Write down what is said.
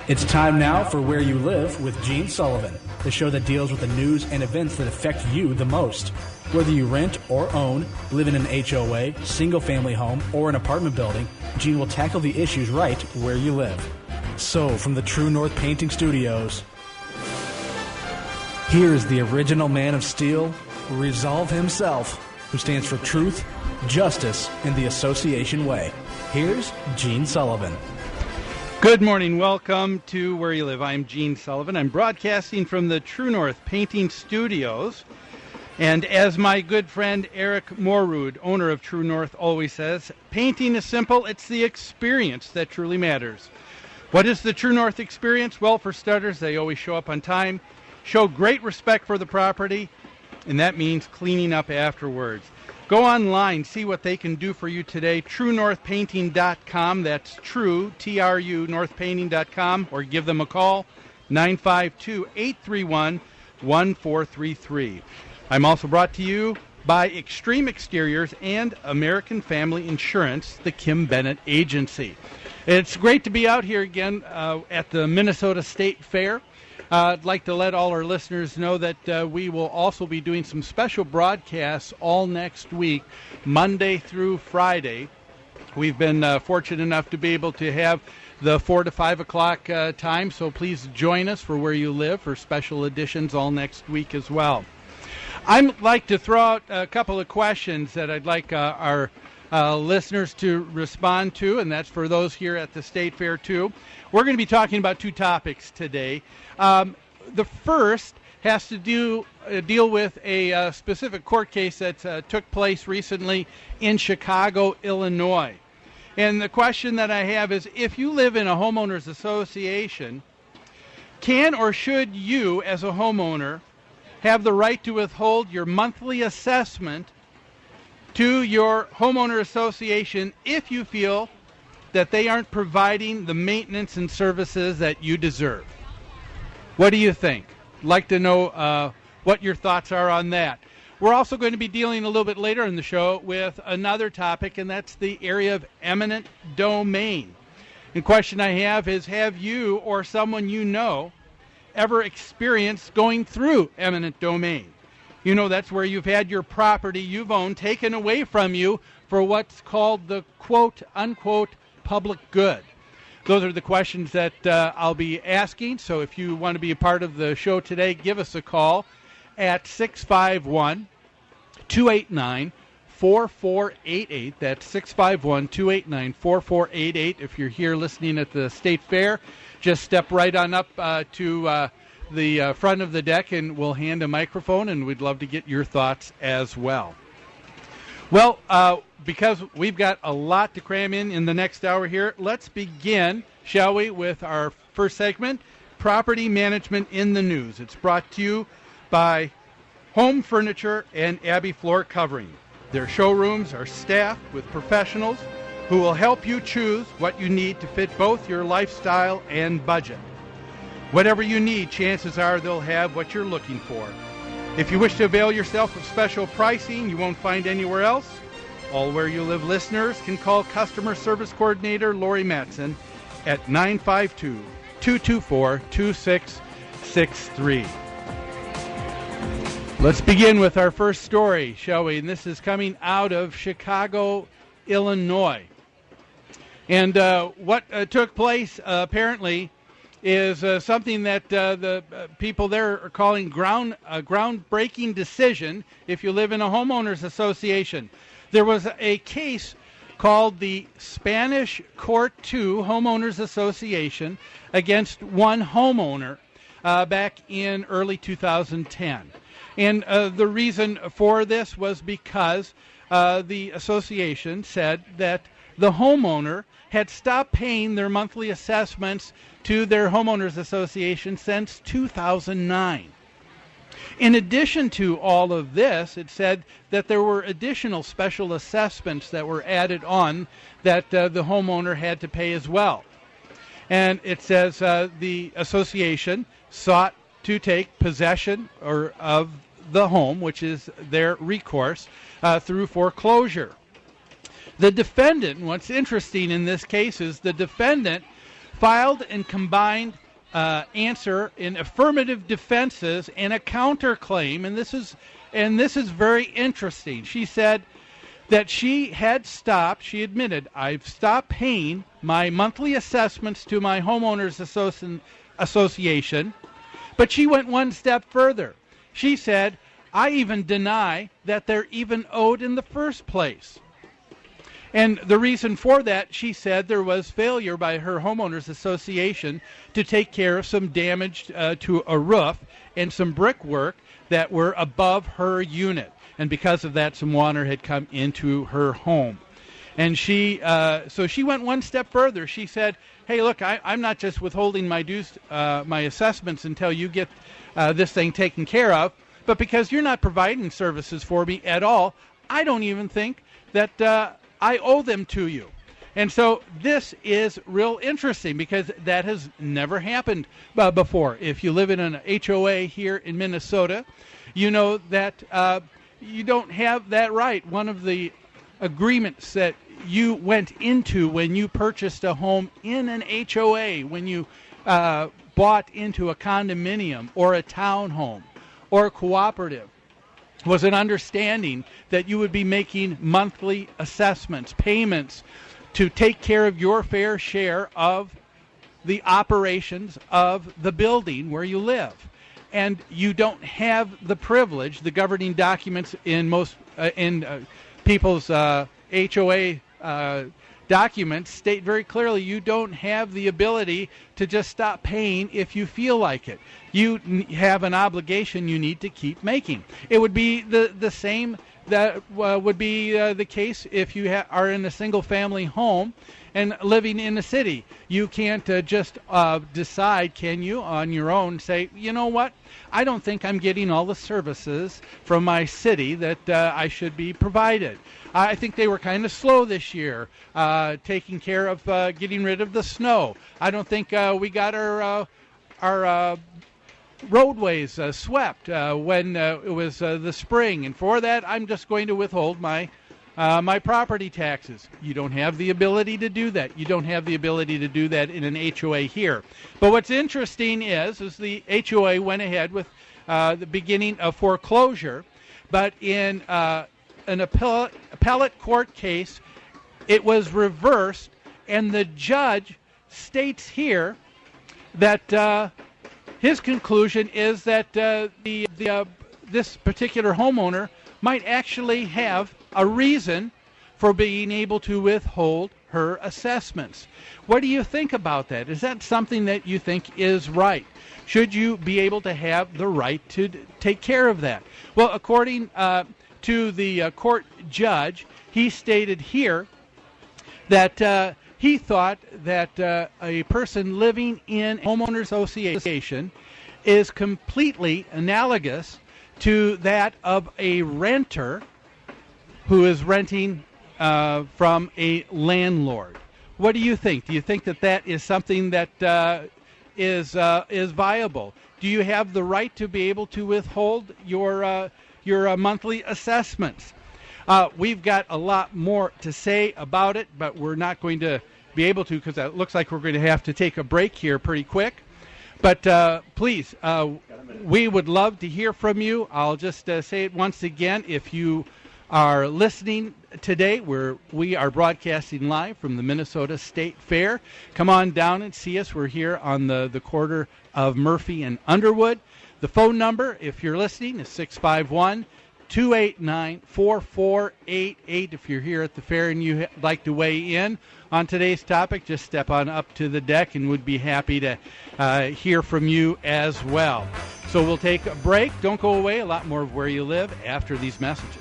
It's time now for Where You Live with Gene Sullivan, the show that deals with the news and events that affect you the most. Whether you rent or own, live in an HOA, single-family home, or an apartment building, Gene will tackle the issues right where you live. So, from the True North Painting Studios, here's the original man of steel, Resolve himself, who stands for truth, justice, and the association way. Here's Gene Sullivan. Good morning. Welcome to Where You Live. I'm Gene Sullivan. I'm broadcasting from the True North Painting Studios. And as my good friend Eric Morrud, owner of True North, always says, painting is simple. It's the experience that truly matters. What is the True North experience? Well, for starters, they always show up on time, show great respect for the property, and that means cleaning up afterwards. Go online, see what they can do for you today, truenorthpainting.com. That's true, T-R-U, northpainting.com, or give them a call, 952-831-1433. I'm also brought to you by Extreme Exteriors and American Family Insurance, the Kim Bennett Agency. It's great to be out here again at the Minnesota State Fair. I'd like to let all our listeners know that we will also be doing some special broadcasts all next week, Monday through Friday. We've been fortunate enough to be able to have the 4 to 5 o'clock time, so please join us for Where You Live for special editions all next week as well. I'd like to throw out a couple of questions that I'd like our listeners to respond to, and that's for those here at the State Fair too. We're going to be talking about two topics today. The first has to deal with a specific court case that took place recently in Chicago, Illinois. And the question that I have is, if you live in a homeowners association, can or should you as a homeowner have the right to withhold your monthly assessment to your homeowner association if you feel that they aren't providing the maintenance and services that you deserve? What do you think? I'd like to know what your thoughts are on that. We're also going to be dealing a little bit later in the show with another topic, and that's the area of eminent domain. The question I have is, have you or someone you know ever experienced going through eminent domain? You know, that's where you've had your property you've owned taken away from you for what's called the quote-unquote public good. Those are the questions that I'll be asking, so if you want to be a part of the show today, give us a call at 651-289-4488. That's 651-289-4488. If you're here listening at the State Fair, just step right on up to the front of the deck, and we'll hand a microphone, and we'd love to get your thoughts as well. Well, because we've got a lot to cram in the next hour here, let's begin, shall we, with our first segment, Property Management in the News. It's brought to you by Home Furniture and Abbey Floor Covering. Their showrooms are staffed with professionals who will help you choose what you need to fit both your lifestyle and budget. Whatever you need, chances are they'll have what you're looking for. If you wish to avail yourself of special pricing you won't find anywhere else, all Where You Live listeners can call Customer Service Coordinator Lori Matson at 952-224-2663. Let's begin with our first story, shall we? And this is coming out of Chicago, Illinois. And what took place apparently is something that the people there are calling a groundbreaking decision if you live in a homeowners association. There was a case called the Spanish Court 2 Homeowners Association against one homeowner back in early 2010. And the reason for this was because the association said that the homeowner had stopped paying their monthly assessments to their homeowners association since 2009. In addition to all of this, it said that there were additional special assessments that were added on that the homeowner had to pay as well. And it says the association sought to take possession of the home, which is their recourse, through foreclosure. The defendant, what's interesting in this case is the defendant filed and combined answer in affirmative defenses and a counterclaim, and this is very interesting. She said that she admitted, I've stopped paying my monthly assessments to my homeowners association, but she went one step further. She said, I even deny that they're even owed in the first place. And the reason for that, she said, there was failure by her homeowners association to take care of some damage to a roof and some brickwork that were above her unit. And because of that, some water had come into her home. And so she went one step further. She said, hey, look, I'm not just withholding my dues, my assessments until you get this thing taken care of, but because you're not providing services for me at all, I don't even think that I owe them to you. And so this is real interesting because that has never happened before. If you live in an HOA here in Minnesota, you know that you don't have that right. One of the agreements that you went into when you purchased a home in an HOA, when you bought into a condominium or a townhome or a cooperative, was an understanding that you would be making monthly assessments, payments to take care of your fair share of the operations of the building where you live. And you don't have the privilege, the governing documents in most people's HOA documents state very clearly you don't have the ability to just stop paying if you feel like it. You have an obligation you need to keep making. It would be the same that would be the case if you are in a single-family home and living in the city. You can't just decide, can you, on your own, say, you know what, I don't think I'm getting all the services from my city that I should be provided. I think they were kind of slow this year, taking care of getting rid of the snow. I don't think we got our roadways swept when it was the spring, and for that I'm just going to withhold my property taxes. You don't have the ability to do that. You don't have the ability to do that in an HOA here. But what's interesting is the HOA went ahead with the beginning of foreclosure, but in an appellate court case, it was reversed, and the judge states here that his conclusion is that this particular homeowner might actually have a reason for being able to withhold her assessments. What do you think about that? Is that something that you think is right? Should you be able to have the right to take care of that? Well, according to the court judge, he stated here that he thought that a person living in a homeowners association is completely analogous to that of a renter who is renting from a landlord. What do you think? Do you think that that is something that is viable? Do you have the right to be able to withhold your monthly assessments? We've got a lot more to say about it, but we're not going to be able to because it looks like we're going to have to take a break here pretty quick. But please, we would love to hear from you. I'll just say it once again. If you are listening today, we are broadcasting live from the Minnesota State Fair. Come on down and see us. We're here on the corner of Murphy and Underwood. The phone number, if you're listening, is 651-289-4488. If you're here at the fair and you'd like to weigh in on today's topic, just step on up to the deck and we'd be happy to hear from you as well. So we'll take a break. Don't go away. A lot more of Where You Live after these messages.